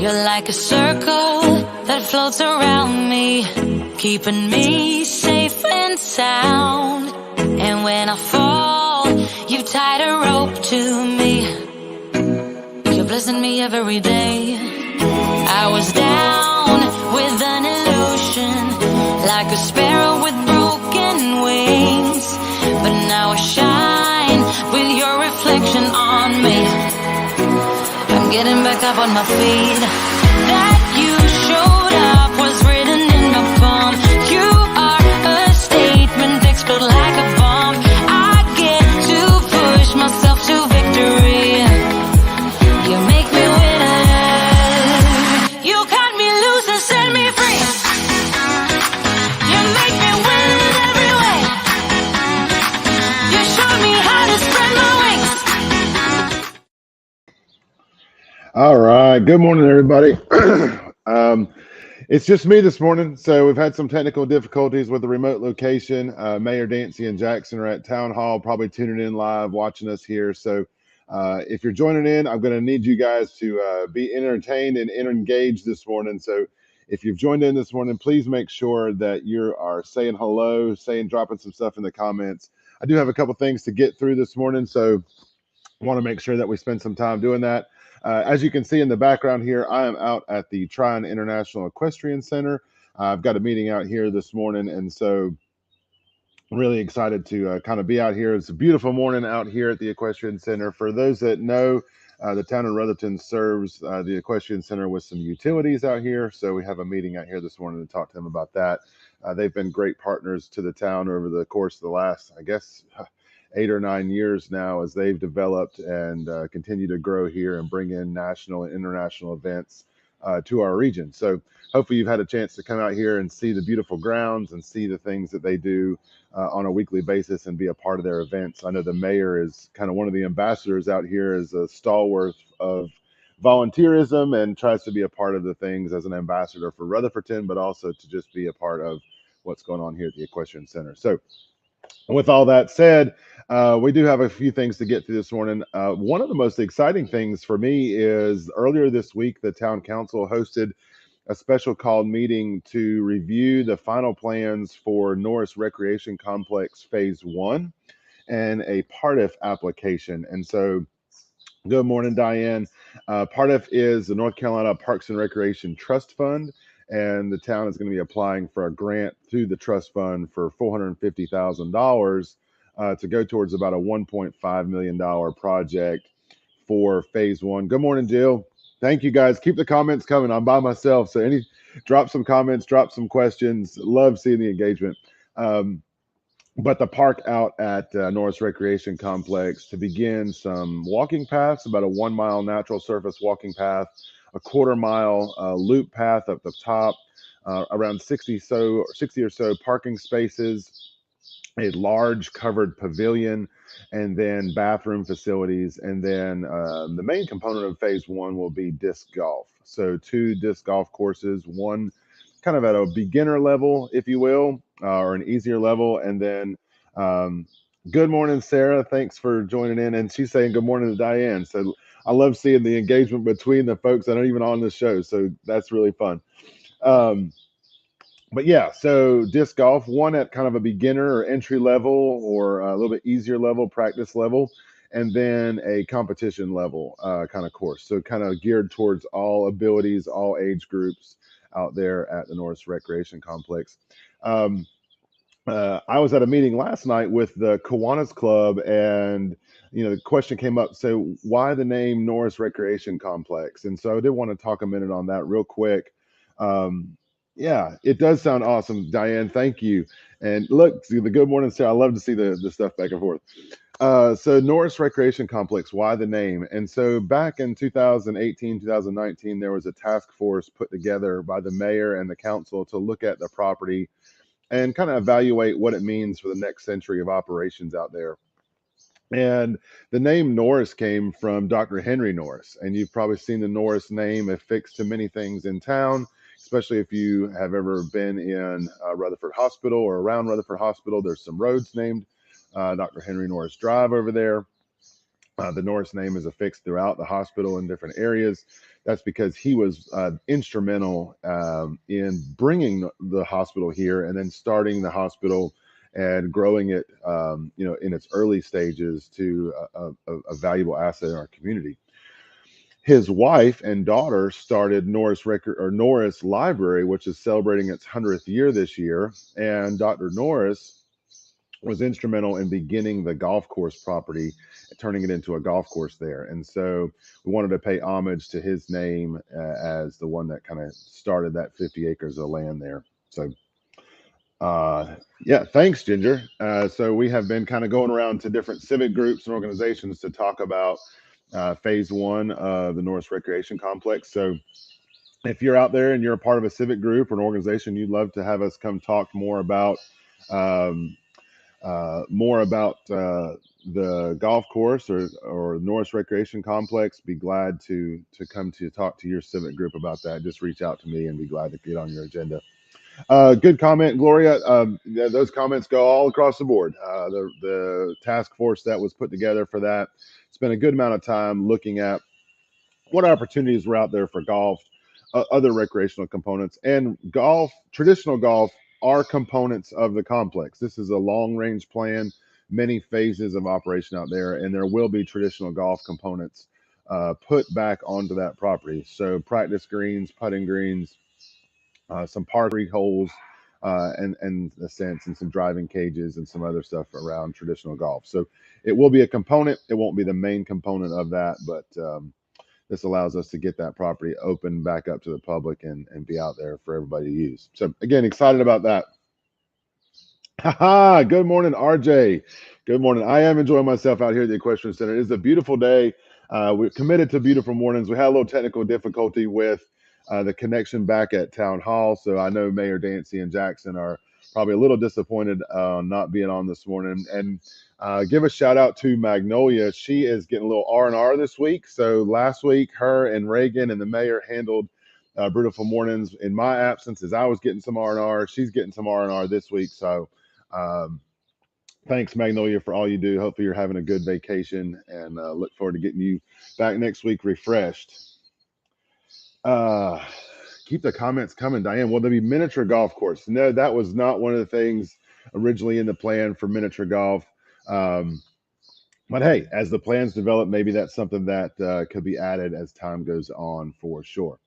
You're like a circle that floats around me, keeping me safe and sound. And when I fall, you tied a rope to me. You're blessing me every day. I was down with an illusion, like a sparrow with broken wings, but now I shine with your reflection on me. I'm getting back up on my feet. That you showed up was written in my palm. You are a statement, explode like a bomb. I get to push myself to victory. You make me winner. You cut me loose and set me free. You make me win in every way. You showed me how to spread my wings. All right. Good morning, everybody. It's just me this morning, so we've had some technical difficulties with the remote location. Mayor Dancy and Jackson are at Town Hall, probably tuning in live, watching us here. So if you're joining in, I'm going to need you guys to be entertained and engaged this morning. So if you've joined in this morning, please make sure that you are saying hello, dropping some stuff in the comments. I do have a couple things to get through this morning, so I want to make sure that we spend some time doing that. As you can see in the background here, I am out at the Tryon International Equestrian Center. I've got a meeting out here this morning, and so I'm really excited to kind of be out here. It's a beautiful morning out here at the Equestrian Center. For those that know, the town of Rutherton serves the Equestrian Center with some utilities out here, so we have a meeting out here this morning to talk to them about that. They've been great partners to the town over the course of the last, I guess, 8 or 9 years now, as they've developed and continue to grow here and bring in national and international events to our region. So hopefully you've had a chance to come out here and see the beautiful grounds and see the things that they do on a weekly basis and be a part of their events. I know the mayor is kind of one of the ambassadors out here, as a stalwart of volunteerism, and tries to be a part of the things as an ambassador for Rutherfordton, but also to just be a part of what's going on here at the Equestrian Center. So with all that said, we do have a few things to get through this morning. One of the most exciting things for me is earlier this week, the town council hosted a special called meeting to review the final plans for Norris Recreation Complex Phase 1 and a PARTIF application. And so, good morning, Diane. PARTIF is the North Carolina Parks and Recreation Trust Fund, and the town is going to be applying for a grant through the trust fund for $450,000 to go towards about a $1.5 million project for Phase 1. Good morning, Jill. Thank you, guys. Keep the comments coming. I'm by myself, so drop some comments, drop some questions. Love seeing the engagement. But the park out at Norris Recreation Complex to begin some walking paths, about a 1 mile natural surface walking path, a 1/4 mile loop path up the top, around 60 or so parking spaces, a large covered pavilion, and then bathroom facilities. And then the main component of Phase 1 will be disc golf. So 2 disc golf courses, one kind of at a beginner level, if you will, or an easier level. And then good morning, Sarah. Thanks for joining in. And she's saying good morning to Diane. So I love seeing the engagement between the folks that aren't even on the show. So that's really fun. But yeah, so disc golf, one at kind of a beginner or entry level, or a little bit easier level, practice level, and then a competition level kind of course. So kind of geared towards all abilities, all age groups out there at the Norris Recreation Complex. I was at a meeting last night with the Kiwanis Club, and the question came up, so why the name Norris Recreation Complex? And so I did want to talk a minute on that real quick. Yeah, it does sound awesome, Diane. Thank you. And look, see the good morning, Sarah. I love to see the stuff back and forth. So Norris Recreation Complex, why the name? And so back in 2018, 2019, there was a task force put together by the mayor and the council to look at the property and kind of evaluate what it means for the next century of operations out there. And the name Norris came from Dr. Henry Norris. And you've probably seen the Norris name affixed to many things in town, especially if you have ever been in Rutherford Hospital or around Rutherford Hospital. There's some roads named Dr. Henry Norris Drive over there. The Norris name is affixed throughout the hospital in different areas. That's because he was instrumental in bringing the hospital here and then starting the hospital and growing it, in its early stages to a valuable asset in our community. His wife and daughter started Norris Library, which is celebrating its 100th year this year. And Dr. Norris was instrumental in beginning the golf course property, turning it into a golf course there. And so we wanted to pay homage to his name as the one that kind of started that 50 acres of land there. So, yeah, thanks, Ginger. So we have been kind of going around to different civic groups and organizations to talk about phase one of the Norris Recreation Complex. So if you're out there and you're a part of a civic group or an organization, you'd love to have us come talk um, more about the golf course or Norris Recreation Complex, be glad to come to talk to your civic group about that. Just reach out to me and be glad to get on your agenda. Good comment, Gloria. Those comments go all across the board. The task force that was put together for that spent a good amount of time looking at what opportunities were out there for golf, other recreational components, and golf. Traditional golf are components of the complex. This is a long range plan, many phases of operation out there, and there will be traditional golf components put back onto that property. So practice greens, putting greens, some par three holes, and a sense, and some driving cages and some other stuff around traditional golf. So it will be a component. It won't be the main component of that, but this allows us to get that property open back up to the public and be out there for everybody to use. So again, excited about that. Haha, good morning, RJ. Good morning. I am enjoying myself out here at the Equestrian Center. It is a beautiful day. We're committed to beautiful mornings. We had a little technical difficulty with the connection back at Town Hall. So I know Mayor Dancy and Jackson are probably a little disappointed not being on this morning. And give a shout out to Magnolia. She is getting a little R&R this week. So last week, her and Reagan and the mayor handled Brewtiful mornings in my absence as I was getting some R&R. She's getting some R&R this week. So um, thanks, Magnolia, for all you do. Hopefully, you're having a good vacation, and look forward to getting you back next week refreshed. Uh, Keep the comments coming, Diane. Will there be miniature golf course? No, that was not one of the things originally in the plan for miniature golf. Um, but hey, as the plans develop, maybe that's something that could be added as time goes on for sure.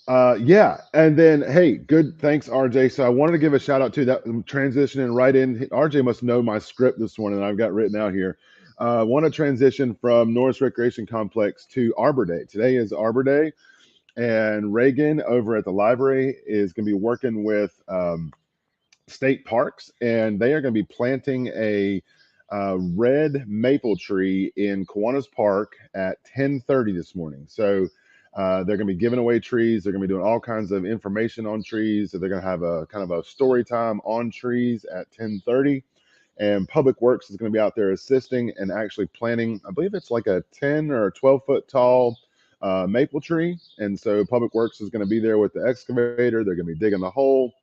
Yeah, and then hey, good, thanks, RJ. So I wanted to give a shout out to that transitioning right in. RJ must know my script this morning. I've got written out here. I want to transition from Norris Recreation Complex to Arbor Day. Today is Arbor Day, and Reagan over at the library is going to be working with state parks, and they are going to be planting a red maple tree in Kiwanis Park at 10:30 this morning. So they're going to be giving away trees. They're going to be doing all kinds of information on trees. So they're going to have a kind of a story time on trees at 10:30. And Public Works is going to be out there assisting and actually planting. I believe it's like a 10 or 12-foot tall maple tree. And so Public Works is going to be there with the excavator. They're going to be digging the hole,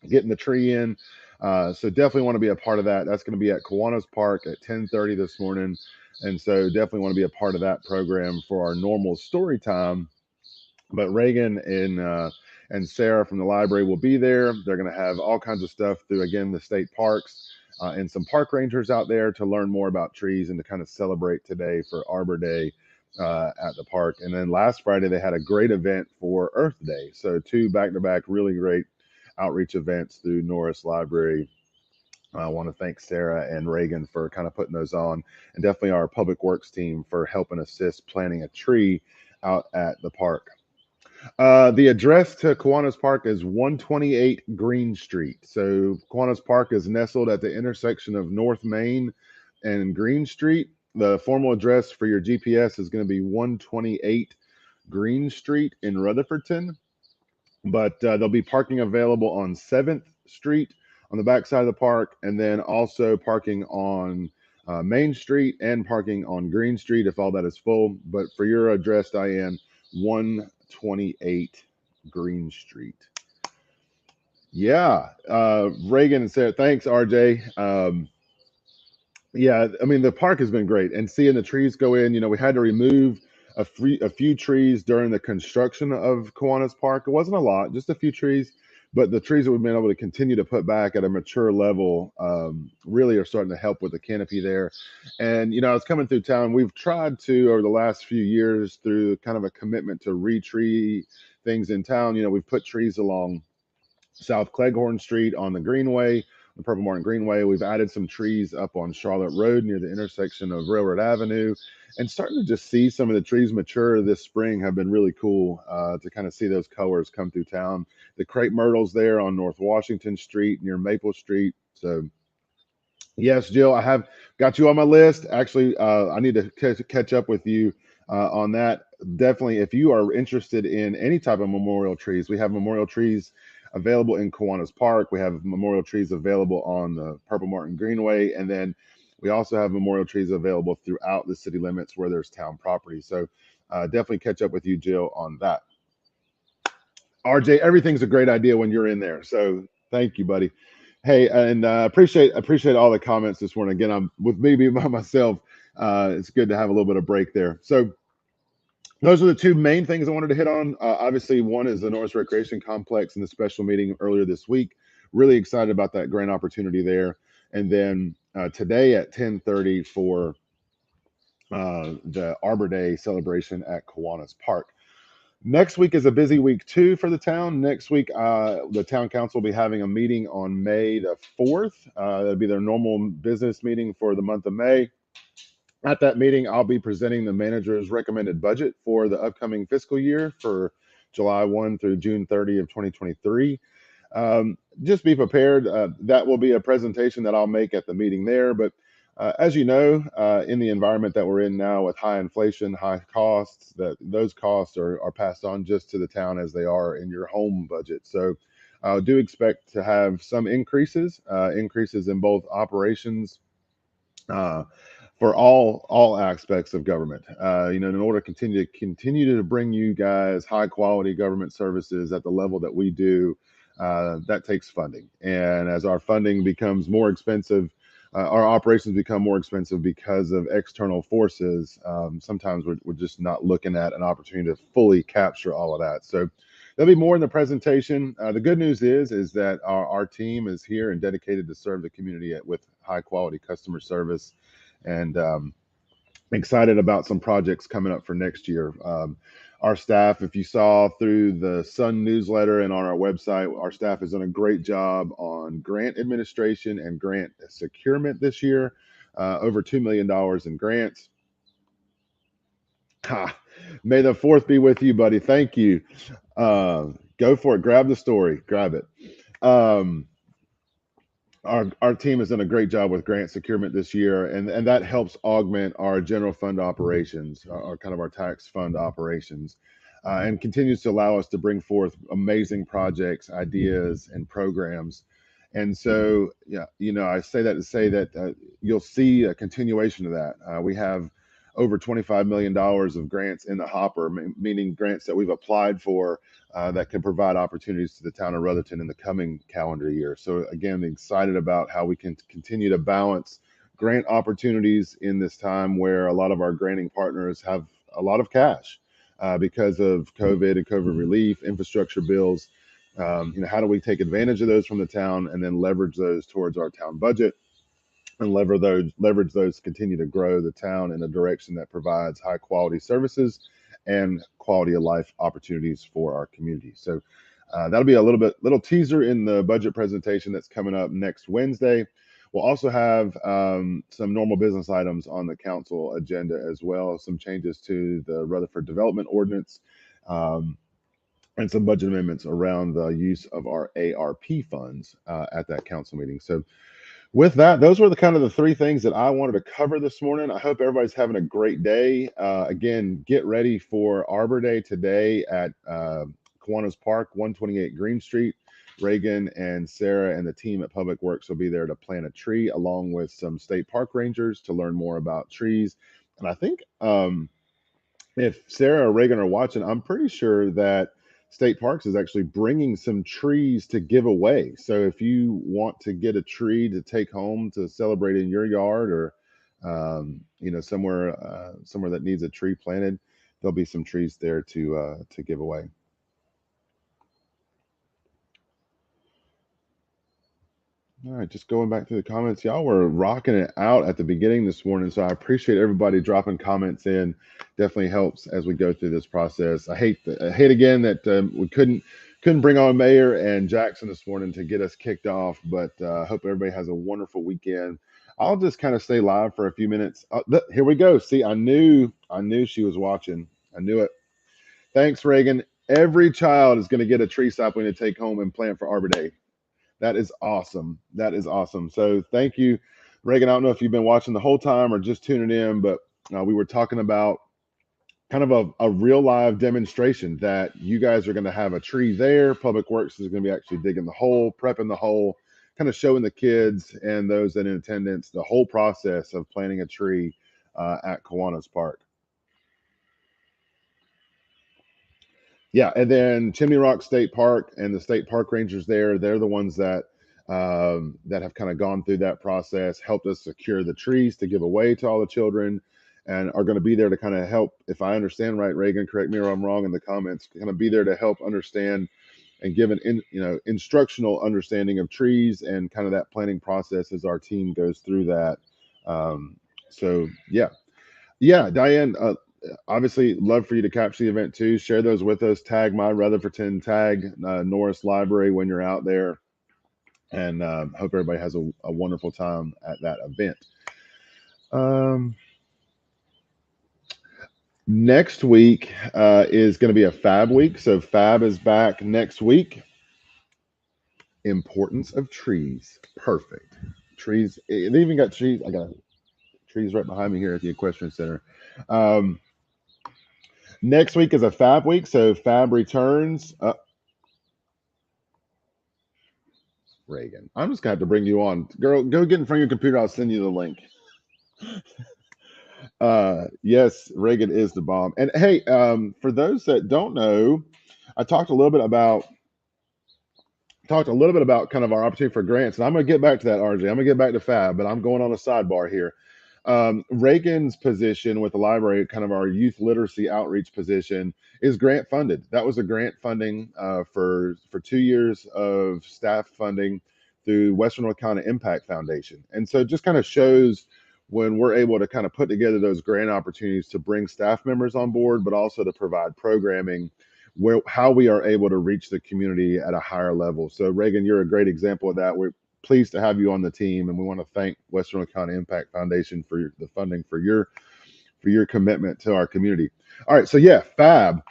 getting the tree in. So definitely want to be a part of that. That's going to be at Kiwanis Park at 10:30 this morning. And so definitely want to be a part of that program for our normal story time. But Reagan and Sarah from the library will be there. They're going to have all kinds of stuff through, again, the state parks and some park rangers out there to learn more about trees and to kind of celebrate today for Arbor Day at the park. And then last Friday, they had a great event for Earth Day. So two back-to-back really great outreach events through Norris Library. I want to thank Sarah and Reagan for kind of putting those on, and definitely our Public Works team for helping assist planting a tree out at the park. The address to Kiwanis Park is 128 Green Street. So Kiwanis Park is nestled at the intersection of North Main and Green Street. The formal address for your GPS is going to be 128 Green Street in Rutherfordton, but there'll be parking available on 7th Street on the back side of the park, and then also parking on Main Street and parking on Green Street if all that is full. But for your address, Diane, 128 Green Street. Yeah, Reagan and Sarah, thanks, RJ. Yeah, I mean the park has been great, and seeing the trees go in. We had to remove a few trees during the construction of Kiwanis Park. It wasn't a lot, just a few trees, but the trees that we've been able to continue to put back at a mature level really are starting to help with the canopy there. And I was coming through town. We've tried to over the last few years through kind of a commitment to re-tree things in town. We've put trees along South Cleghorn Street on the Greenway, the Purple Martin Greenway. We've added some trees up on Charlotte Road near the intersection of Railroad Avenue, and starting to just see some of the trees mature this spring have been really cool to kind of see those colors come through town. The crepe myrtles there on North Washington Street near Maple Street. So yes, Jill, I have got you on my list. Actually, I need to catch up with you on that. Definitely, if you are interested in any type of memorial trees, we have memorial trees available in Kiwanis Park. We have memorial trees available on the Purple Martin Greenway, and then we also have memorial trees available throughout the city limits where there's town property. So definitely catch up with you, Jill, on that. RJ, everything's a great idea when you're in there. So thank you, buddy. Hey, and appreciate all the comments this morning. Again, I'm with me being by myself. It's good to have a little bit of break there. So those are the two main things I wanted to hit on. Obviously, one is the Norris Recreation Complex and the special meeting earlier this week. Really excited about that grant opportunity there. And then today at 10:30 for the Arbor Day celebration at Kiwanis Park. Next week is a busy week too for the town. Next week, the town council will be having a meeting on May the 4th. That'll be their normal business meeting for the month of May. At that meeting, I'll be presenting the manager's recommended budget for the upcoming fiscal year for July 1 through June 30 of 2023. Just be prepared. That will be a presentation that I'll make at the meeting there. But as you know, in the environment that we're in now with high inflation, high costs, that those costs are passed on just to the town as they are in your home budget. So I do expect to have some increases in both operations uh, for all aspects of government. In order to continue to bring you guys high quality government services at the level that we do, that takes funding. And as our funding becomes more expensive, our operations become more expensive because of external forces. Sometimes we're just not looking at an opportunity to fully capture all of that. So there'll be more in the presentation. The good news is that our team is here and dedicated to serve the community with high quality customer service, and excited about some projects coming up for next year. Our staff, if you saw through the Sun newsletter and on our website, our staff has done a great job on grant administration and grant securement this year. Over $2 million in grants. Ha! May the 4th be with you, buddy. Thank you. Go for it. Grab the story. Grab it. Um, our team has done a great job with grant securement this year, and that helps augment our general fund operations, our kind of our tax fund operations, and continues to allow us to bring forth amazing projects, ideas, and programs. And so, yeah, I say that to say that you'll see a continuation of that. We have over $25 million of grants in the hopper, meaning grants that we've applied for that can provide opportunities to the town of Rutherton in the coming calendar year. So again, excited about how we can continue to balance grant opportunities in this time where a lot of our granting partners have a lot of cash because of COVID and COVID relief, infrastructure bills. How do we take advantage of those from the town and then leverage those towards our town budget and leverage those to continue to grow the town in a direction that provides high quality services and quality of life opportunities for our community. So that'll be a little teaser in the budget presentation that's coming up next Wednesday. We'll also have some normal business items on the council agenda as well, some changes to the Rutherford Development Ordinance, and some budget amendments around the use of our ARP funds at that council meeting. So with that, those were the kind of the three things that I wanted to cover this morning. I hope everybody's having a great day. Again, get ready for Arbor Day today at Kiwanis Park, 128 Green Street. Reagan and Sarah and the team at Public Works will be there to plant a tree along with some state park rangers to learn more about trees. And I think if Sarah or Reagan are watching, I'm pretty sure that State Parks is actually bringing some trees to give away. So if you want to get a tree to take home to celebrate in your yard, or somewhere that needs a tree planted, there'll be some trees there to give away. All right, just going back to the comments, y'all were rocking it out at the beginning this morning, so I appreciate everybody dropping comments in. Definitely helps as we go through this process. I hate again that we couldn't bring on Mayor and Jackson this morning to get us kicked off, but I hope everybody has a wonderful weekend. I'll just kind of stay live for a few minutes. Here we go. See, I knew she was watching. I knew it. Thanks, Reagan. Every child is going to get a tree sapling to take home and plant for Arbor Day. That is awesome. That is awesome. So thank you, Reagan. I don't know if you've been watching the whole time or just tuning in, but we were talking about kind of a real live demonstration that you guys are going to have a tree there. Public Works is going to be actually digging the hole, prepping the hole, kind of showing the kids and those that in attendance the whole process of planting a tree at Kiwanis Park. Yeah, and then Chimney Rock State Park and the state park rangers there, they're the ones that have kind of gone through that process, helped us secure the trees to give away to all the children, and are going to be there to kind of help. If I understand right, Reagan, correct me if I'm wrong in the comments. Kind of be there to help understand and give an instructional understanding of trees and kind of that planning process as our team goes through that. So yeah, Diane. Obviously, love for you to capture the event too. Share those with us. Tag my Rutherfordton, tag Norris Library when you're out there, and hope everybody has a wonderful time at that event. Next week is going to be a Fab week, so Fab is back next week. Importance of trees. Perfect. Trees. They even got trees. I got trees right behind me here at the Equestrian Center. Next week is a Fab week, so Fab returns. Reagan, I'm just gonna have to bring you on, girl. Go get in front of your computer. I'll send you the link. Yes, Reagan is the bomb. And hey, for those that don't know, I talked a little bit about kind of our opportunity for grants, and I'm gonna get back to that, RJ. I'm gonna get back to Fab, but I'm going on a sidebar here. Reagan's position with the library, kind of our youth literacy outreach position, is grant funded. That was a grant funding for 2 years of staff funding through Western North Carolina Impact Foundation. And so it just kind of shows when we're able to kind of put together those grant opportunities to bring staff members on board, but also to provide programming how we are able to reach the community at a higher level. So Reagan, you're a great example of that. We're pleased to have you on the team, and we want to thank Western North Carolina Impact Foundation for the funding for your commitment to our community. All right, so yeah, Fab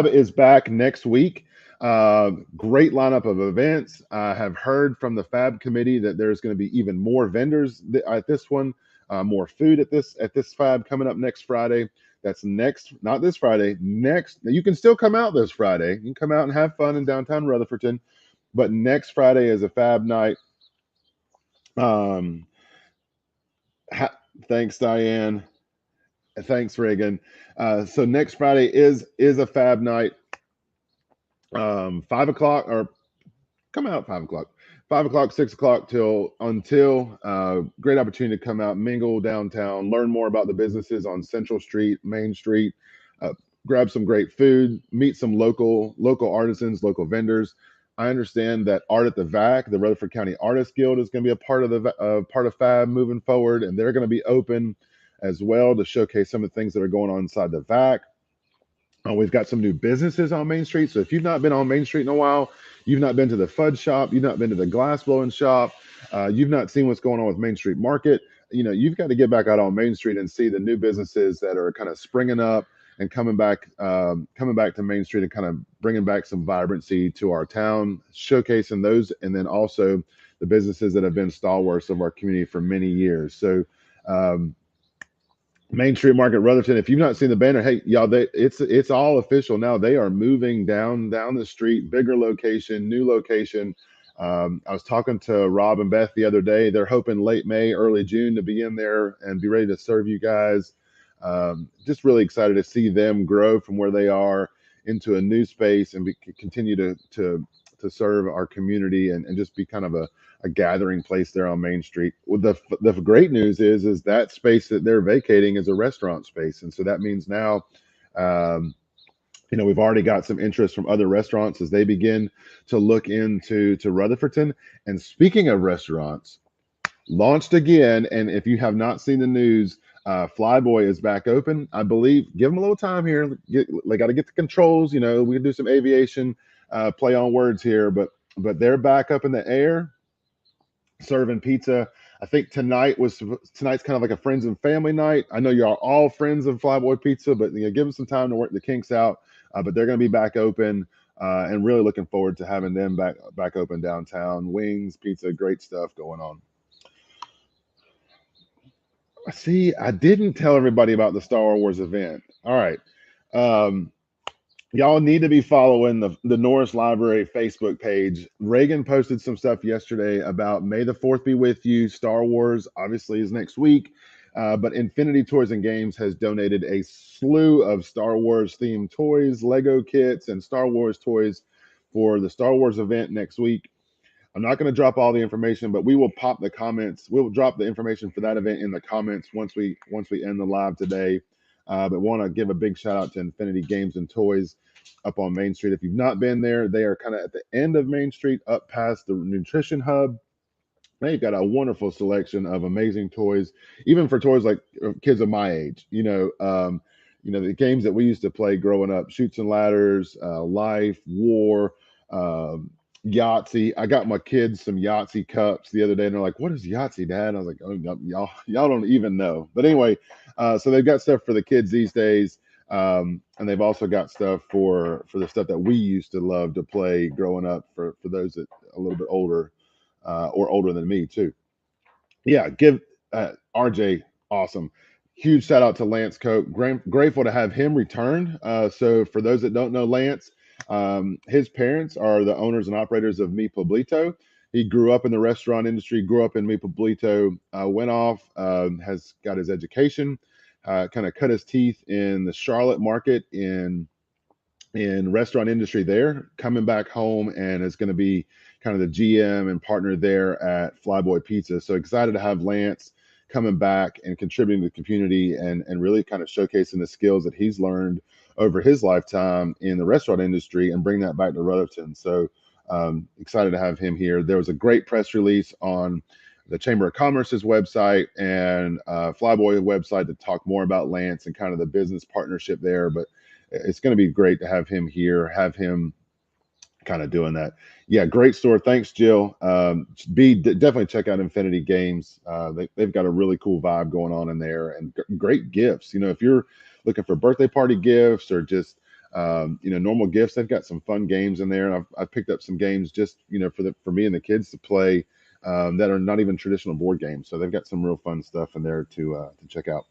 is back next week. Great lineup of events. I have heard from the Fab committee that there's going to be even more vendors at this one, more food at this Fab coming up next Friday. That's next, not this Friday, next. You can still come out this Friday. You can come out and have fun in downtown Rutherfordton. But next Friday is a Fab night. Thanks, Diane. Thanks, Reagan. So next Friday is a Fab night. 5 o'clock, or come out 5 o'clock. 5 o'clock, 6 o'clock until great opportunity to come out, mingle downtown, learn more about the businesses on Central Street, Main Street, grab some great food, meet some local artisans, local vendors. I understand that Art at the VAC, the Rutherford County Artists Guild, is going to be a part of Fab moving forward, and they're going to be open as well to showcase some of the things that are going on inside the VAC. We've got some new businesses on Main Street. So if you've not been on Main Street in a while, you've not been to the Fudge Shop, you've not been to the glass blowing shop, you've not seen what's going on with Main Street Market, you've got to get back out on Main Street and see the new businesses that are kind of springing up and coming back to Main Street and kind of bringing back some vibrancy to our town, showcasing those, and then also the businesses that have been stalwarts of our community for many years. So Main Street Market Rutherford. If you've not seen the banner, hey y'all, it's all official now. They are moving down the street, bigger location, new location. I was talking to Rob and Beth the other day. They're hoping late May, early June to be in there and be ready to serve you guys. Just really excited to see them grow from where they are into a new space and continue to to serve our community and just be kind of a gathering place there on Main Street. Well, the great news is that space that they're vacating is a restaurant space, and so that means now, we've already got some interest from other restaurants as they begin to look into Rutherfordton. And speaking of restaurants, launched again, and if you have not seen the news, Flyboy is back open. I believe, give them a little time here. They got to get the controls. We can do some aviation play on words here, but they're back up in the air, serving pizza. I think tonight's kind of like a friends and family night. I know you're all friends of Flyboy Pizza, but give them some time to work the kinks out. But they're going to be back open, and really looking forward to having them back open downtown. Wings, pizza, great stuff going on. See, I didn't tell everybody about the Star Wars event. All right. Y'all need to be following the Norris Library Facebook page. Reagan posted some stuff yesterday about May the 4th be with you. Star Wars obviously is next week. But Infinity Toys and Games has donated a slew of Star Wars themed toys, Lego kits, and Star Wars toys for the Star Wars event next week. I'm not going to drop all the information, but we will pop the comments. We'll drop the information for that event in the comments once we end the live today. But want to give a big shout out to Infinity Games and Toys up on Main Street. If you've not been there, they are kind of at the end of Main Street, up past the Nutrition Hub. They've got a wonderful selection of amazing toys, even for toys like kids of my age. The games that we used to play growing up: Chutes and Ladders, Life, War, Yahtzee. I got my kids some Yahtzee cups the other day, and they're like, "What is Yahtzee, Dad?" I was like, "Oh, y'all don't even know." But anyway, so they've got stuff for the kids these days, and they've also got stuff for the stuff that we used to love to play growing up. For those that a little bit older. Or older than me too. Yeah, give RJ, awesome. Huge shout out to Lance Cope. Grateful to have him return. So for those that don't know Lance, his parents are the owners and operators of Mi Pueblito. He grew up in the restaurant industry, grew up in Mi Pueblito, went off, has got his education, kind of cut his teeth in the Charlotte market in restaurant industry there, coming back home, and is going to be kind of the GM and partner there at Flyboy Pizza. So excited to have Lance coming back and contributing to the community and really kind of showcasing the skills that he's learned over his lifetime in the restaurant industry and bring that back to Rutherfordton. So excited to have him here. There was a great press release on the Chamber of Commerce's website and Flyboy website to talk more about Lance and kind of the business partnership there. But it's going to be great to have him here, have him kind of doing that. Yeah, great store. Thanks, Jill. Definitely check out Infinity Games. They've got a really cool vibe going on in there, and great gifts. If you're looking for birthday party gifts or just normal gifts, they've got some fun games in there. And I've picked up some games just for me and the kids to play that are not even traditional board games. So they've got some real fun stuff in there to check out.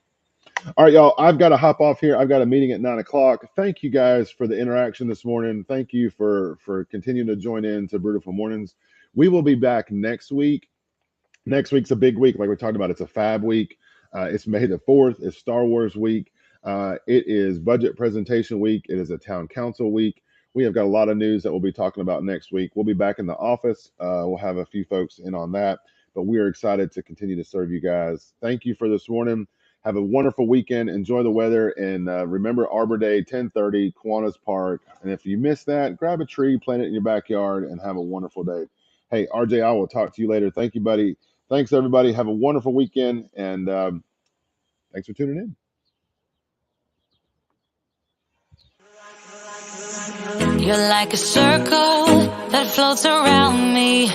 All right, y'all, I've got to hop off here. I've got a meeting at 9 o'clock. Thank you guys for the interaction this morning. Thank you for continuing to join in to Brewtiful Mornings. We will be back next week. Next week's a big week, like we talked about. It's a fab week. It's May the 4th. It's Star Wars week. It is budget presentation week. It is a town council week. We have got a lot of news that we'll be talking about next week. We'll be back in the office. We'll have a few folks in on that, but we are excited to continue to serve you guys. Thank you for this morning. Have a wonderful weekend. Enjoy the weather. And remember Arbor Day, 10:30, Kiwanis Park. And if you miss that, grab a tree, plant it in your backyard, and have a wonderful day. Hey, RJ, I will talk to you later. Thank you, buddy. Thanks, everybody. Have a wonderful weekend. And thanks for tuning in. You're like a circle that floats around me,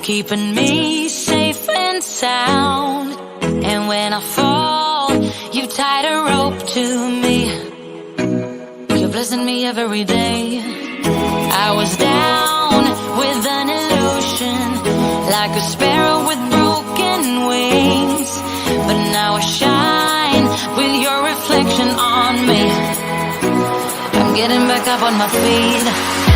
keeping me safe and sound. And when I fall, you tied a rope to me. You're blessing me every day. I was down with an illusion, like a sparrow with broken wings. But now I shine with your reflection on me. I'm getting back up on my feet.